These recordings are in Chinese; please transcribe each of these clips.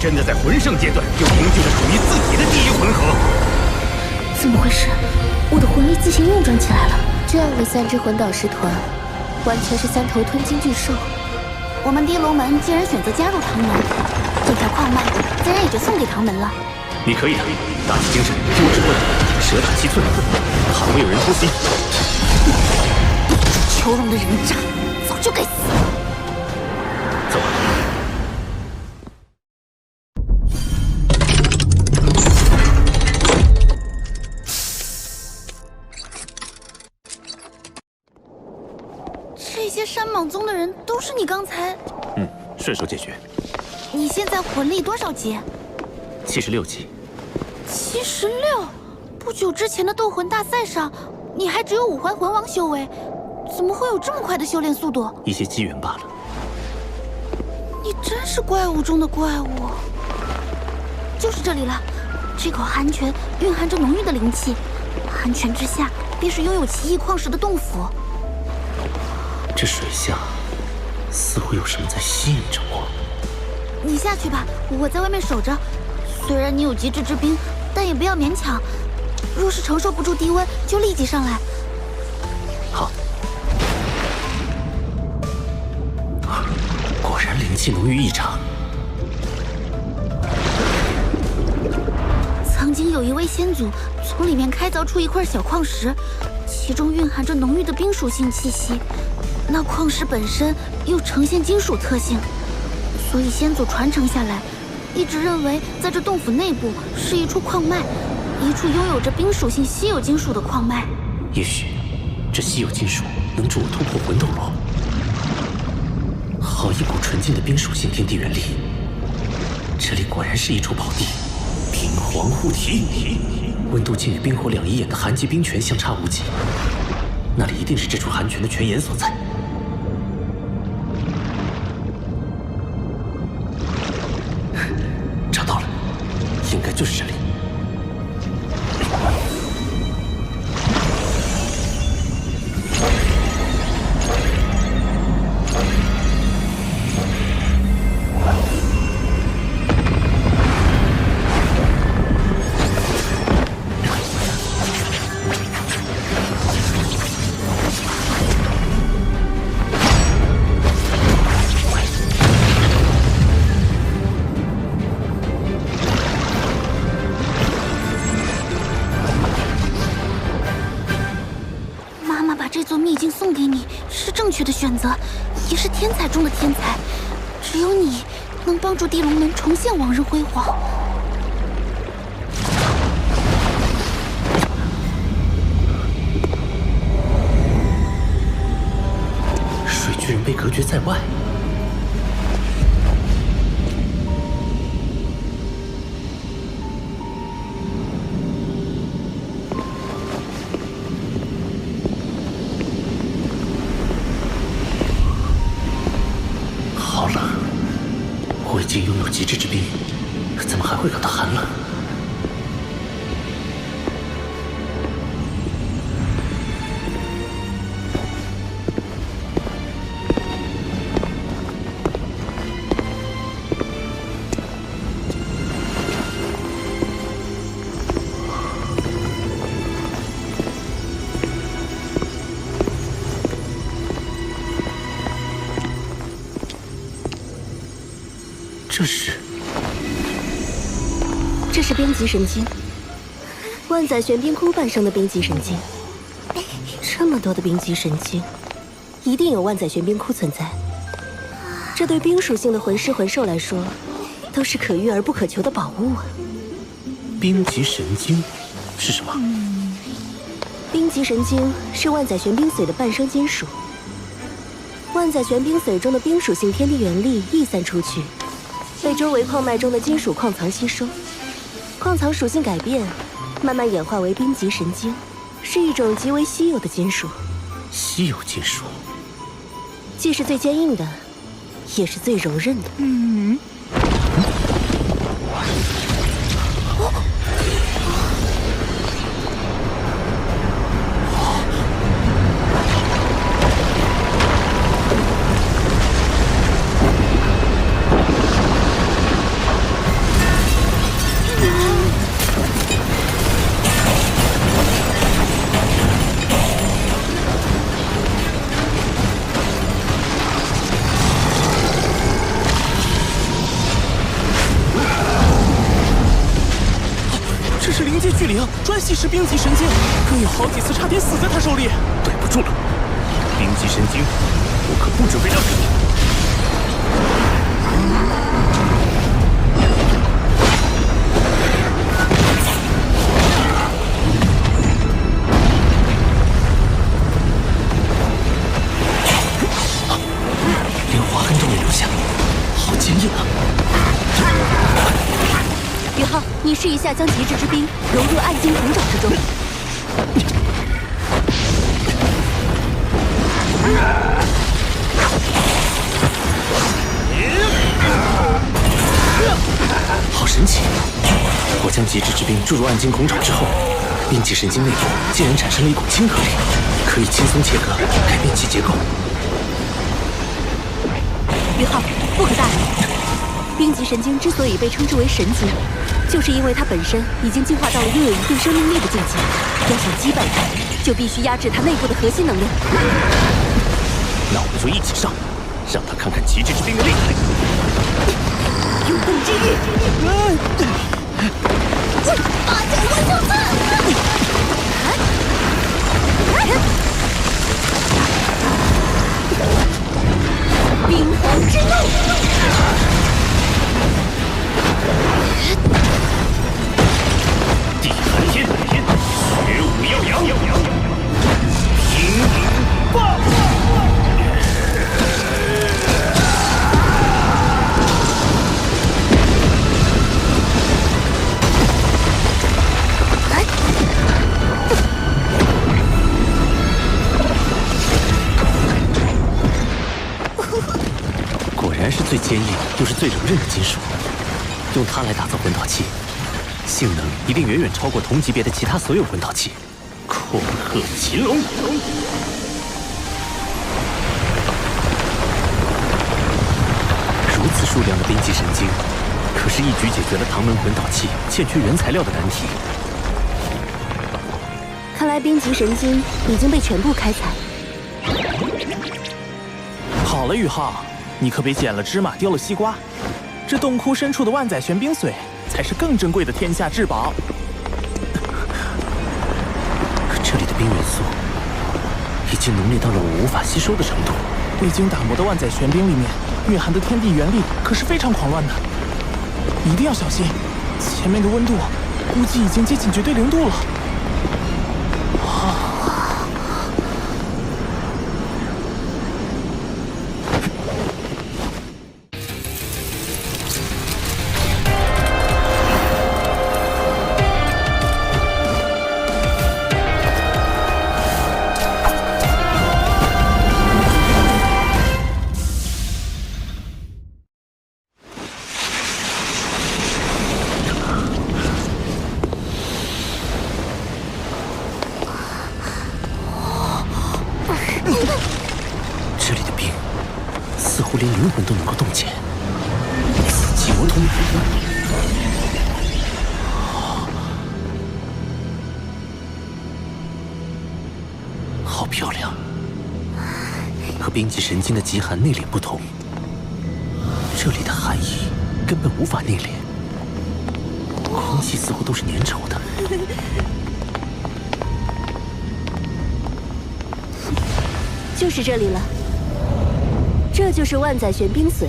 真的在魂圣阶段就凝聚了属于自己的第一魂核。怎么回事？我的魂力自行运转起来了。这样的3支魂导师团，完全是3头吞金巨兽。我们地龙门既然选择加入唐门，这条矿脉自然也就送给唐门了。你可以的，打起精神，多指问，蛇打七寸，倘没有人偷袭。囚笼的人渣，早就该死。走吧。这些山莽宗的人都是你刚才……顺手解决。你现在魂力多少级？76级。76？不久之前的斗魂大赛上，你还只有5环魂王修为，怎么会有这么快的修炼速度？一些机缘罢了。你真是怪物中的怪物。就是这里了，这口寒泉蕴含着浓郁的灵气，寒泉之下便是拥有奇异矿石的洞府。这水下似乎有什么在吸引着我。你下去吧，我在外面守着。虽然你有极致之冰，但也不要勉强。若是承受不住低温，就立即上来。好。果然灵气浓郁异常。曾经有一位先祖从里面开凿出一块小矿石，其中蕴含着浓郁的冰属性气息。那矿石本身又呈现金属特性，所以先祖传承下来，一直认为在这洞府内部是一处矿脉，一处拥有着冰属性稀有金属的矿脉。也许这稀有金属能助我突破魂斗罗。好一股纯净的冰属性天地元力，这里果然是一处宝地。冰皇护体，温度竟与冰火两仪眼的寒极冰泉相差无几，那里一定是这处寒泉的泉眼所在。找到了，应该就是这里。正确的选择，也是天才中的天才。只有你能帮助地龙门重现往日辉煌。水居然被隔绝在外。已经拥有极致之冰，怎么还会感到寒冷？这是冰极神经，万载玄冰窟诞生的冰极神经。这么多的冰极神经，一定有万载玄冰窟存在。这对冰属性的魂师魂兽来说，都是可遇而不可求的宝物啊！冰极神经是什么？冰极神经是万载玄冰髓的半生金属。万载玄冰髓中的冰属性天地元力溢散出去，被周围矿脉中的金属矿藏吸收。矿藏属性改变，慢慢演化为冰极神经，是一种极为稀有的金属。稀有金属，既是最坚硬的，也是最柔韧的。灵专吸食冰级神经，更有好几次差点死在他手里。对不住了，冰级神经，我可不准备让给你。连划痕都没留下，好坚硬啊！宇浩，你试一下将极致之冰融入暗金铜爪之中。好神奇！我将极致之冰注入暗金孔爪之后，冰级神经内部竟然产生了一股亲和力，可以轻松切割，改变其结构。宇浩，不可大意。冰级神经之所以被称之为神经，就是因为它本身已经进化到了拥有一定生命力的境界。要想击败它，就必须压制它内部的核心能量。那我们就一起上，让他看看极致之冰的厉害。永动之域，八角万象刺！冰皇之怒！地寒天，雪舞耀阳，平霸！果然是最坚硬又是最柔韧的金属，用它来打造魂导器，性能一定远远超过同级别的其他所有魂导器。恐吓擒龙！如此数量的冰级神经，可是一举解决了唐门魂导器欠缺原材料的难题。看来冰级神经已经被全部开采。好了，宇浩，你可别捡了芝麻丢了西瓜。这洞窟深处的万载玄冰髓才是更珍贵的天下至宝。这里的冰元素已经浓烈到了我无法吸收的程度。未经打磨的万载玄冰里面蕴含的天地元力可是非常狂乱的，一定要小心。前面的温度估计已经接近绝对零度了。这里的冰似乎连灵魂都能够冻结，紫极魔通。好漂亮，和冰级神经的极寒内敛不同，这里的寒意根本无法内敛，空气似乎都是粘稠的。就是这里了，这就是万载玄冰髓。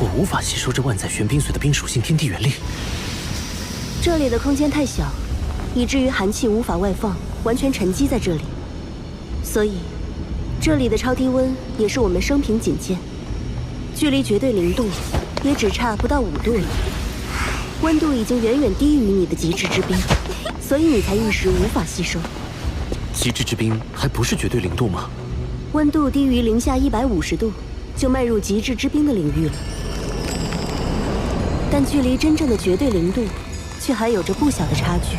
我无法吸收这万载玄冰髓的冰属性天地元力。这里的空间太小，以至于寒气无法外放，完全沉积在这里。所以，这里的超低温也是我们生平仅见，距离绝对零度也只差不到5度了。温度已经远远低于你的极致之冰，所以你才一时无法吸收。极致之冰还不是绝对零度吗？温度低于零下150度，就迈入极致之冰的领域了。但距离真正的绝对零度，却还有着不小的差距。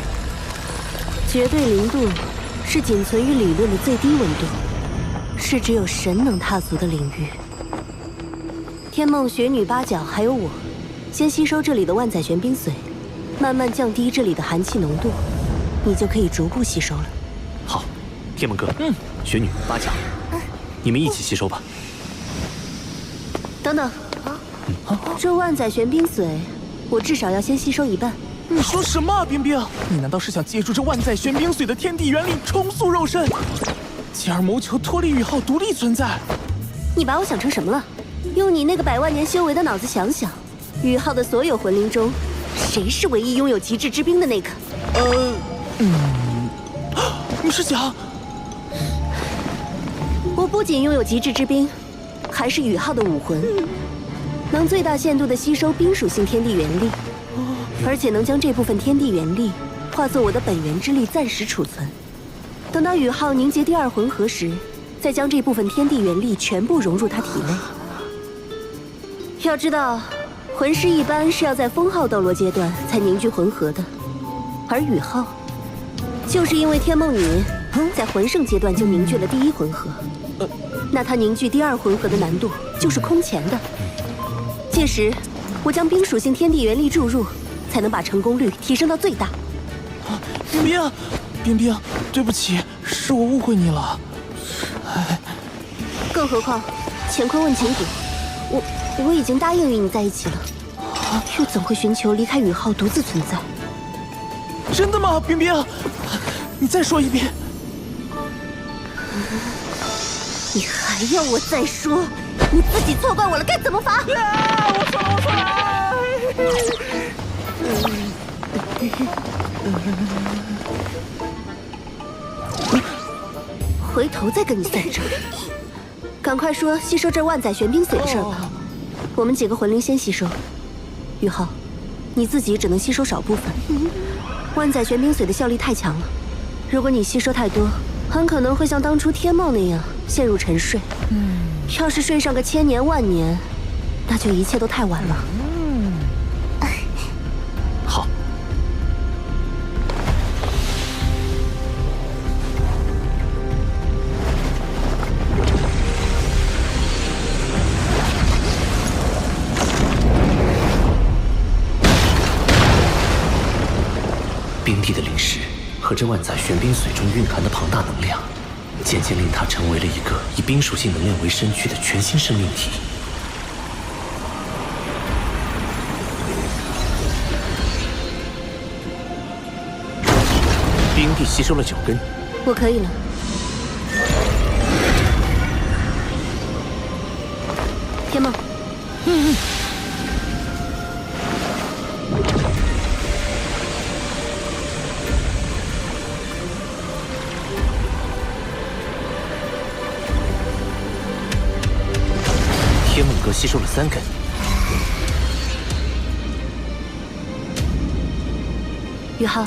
绝对零度是仅存于理论的最低温度，是只有神能踏足的领域。天梦、雪女、八角还有我，先吸收这里的万载玄冰髓，慢慢降低这里的寒气浓度，你就可以逐步吸收了。好，天梦哥，雪女、八角，你们一起吸收吧。等等，这万载玄冰髓我至少要先吸收一半。你说什么啊，冰冰？你难道是想借助这万载玄冰髓的天地原力重塑肉身，进而谋求脱离宇浩独立存在？你把我想成什么了？用你那个100万年修为的脑子想想，宇浩的所有魂灵中，谁是唯一拥有极致之冰的那个？你是想？我不仅拥有极致之冰，还是宇浩的武魂，能最大限度地吸收冰属性天地元力，而且能将这部分天地元力化作我的本源之力暂时储存。等到宇浩凝结第2魂核时，再将这部分天地元力全部融入他体内。要知道，魂师一般是要在封号斗罗阶段才凝聚魂核的，而宇浩，就是因为天梦女在魂圣阶段就凝聚了第1魂核，那他凝聚第2魂核的难度就是空前的。届时，我将冰属性天地元力注入，才能把成功率提升到最大。冰冰，冰冰，对不起，是我误会你了。更何况，乾坤问情谷，我已经答应与你在一起了，又怎会寻求离开宇浩独自存在？真的吗，冰冰？你再说一遍。你还要我再说？你自己错怪我了，该怎么罚？我错了。回头再跟你算账。赶快说吸收这万载玄冰髓的事儿吧。我们几个魂灵先吸收。宇浩，你自己只能吸收少部分。万载玄冰髓的效力太强了，如果你吸收太多，很可能会像当初天梦那样陷入沉睡。要是睡上个1000年万年，那就一切都太晚了。好。冰帝的灵石和这万载玄冰髓中蕴含的庞大能量，渐渐令它成为了一个以冰属性能量为身躯的全新生命体。冰帝吸收了9根，我可以了。天梦，天梦哥吸收了3根，宇浩，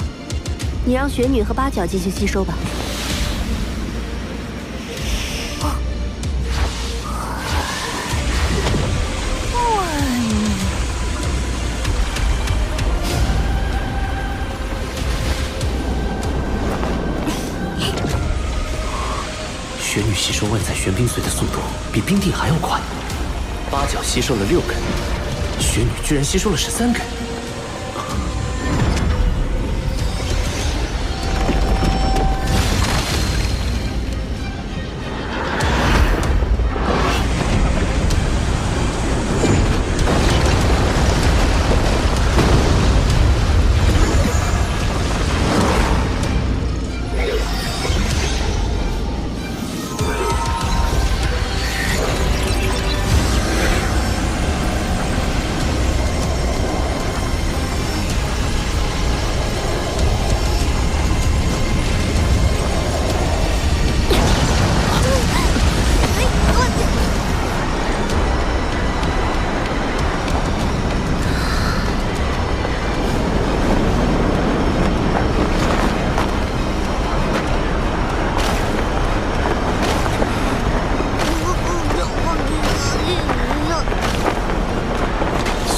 你让雪女和八角进行吸收吧。雪女吸收万载玄冰髓的速度比冰帝还要快，八角吸收了6根，雪女居然吸收了13根。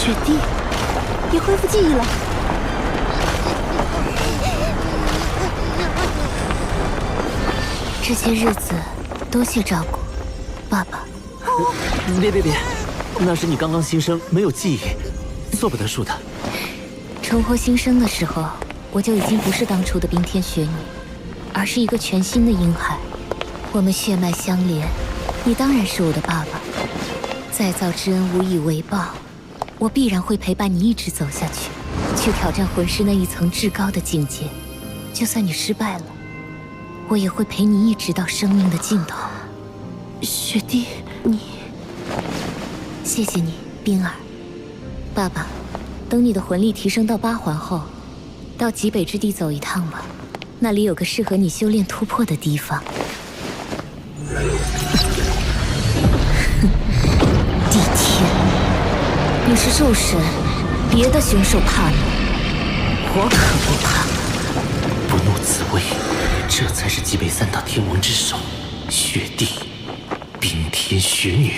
雪帝，你恢复记忆了。这些日子多谢照顾，爸爸。别，那是你刚刚新生，没有记忆，做不得数的。重获新生的时候，我就已经不是当初的冰天雪女，而是一个全新的婴孩。我们血脉相连，你当然是我的爸爸。再造之恩无以为报，我必然会陪伴你一直走下去，去挑战魂师那一层至高的境界。就算你失败了，我也会陪你一直到生命的尽头。雪弟，你……谢谢你，冰儿。爸爸，等你的魂力提升到8环后，到极北之地走一趟吧，那里有个适合你修炼突破的地方。地天，你是兽神，别的凶兽怕你，我可不怕。不怒自威，这才是极北3大天王之首，雪帝、冰天雪女。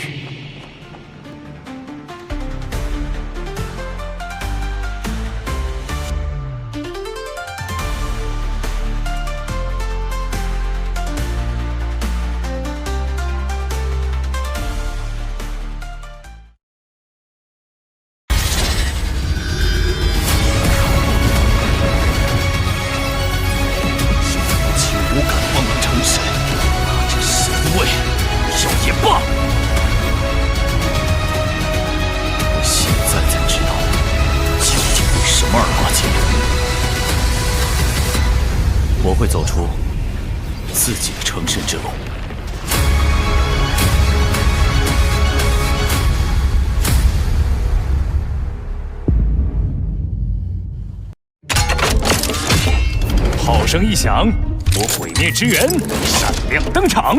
我会走出自己的成神之路。炮声一响，我毁灭之源闪亮登场。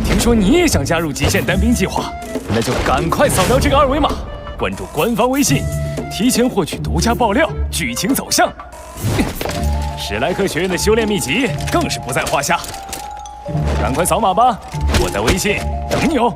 听说你也想加入极限单兵计划，那就赶快扫描这个2维码，关注官方微信，提前获取独家爆料、剧情走向。史莱克学院的修炼秘籍更是不在话下，赶快扫码吧！我在微信等你哦。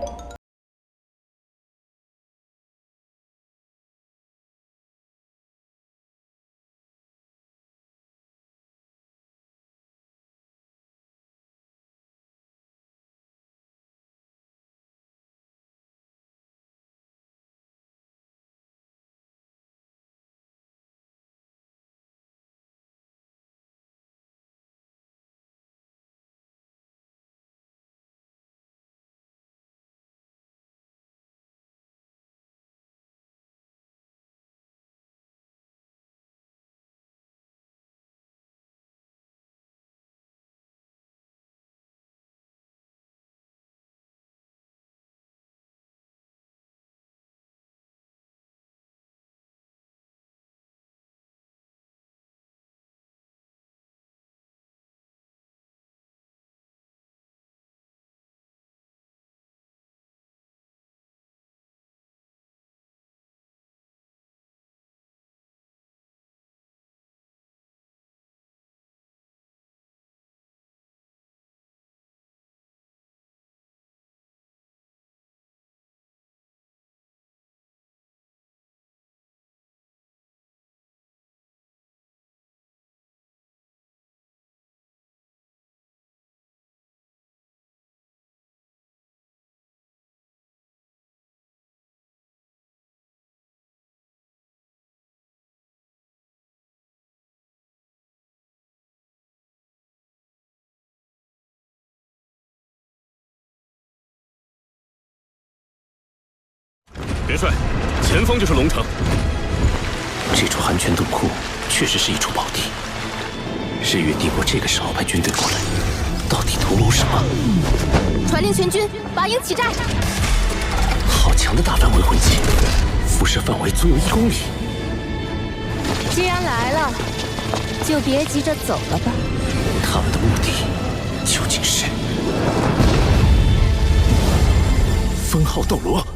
元帅，前方就是龙城。这处寒泉洞窟确实是一处宝地。日月帝国这个时候派军队过来，到底图谋什么？传令全军，拔营起寨！好强的大范围魂技，辐射范围足有1公里。既然来了，就别急着走了吧。他们的目的究竟是？封号斗罗。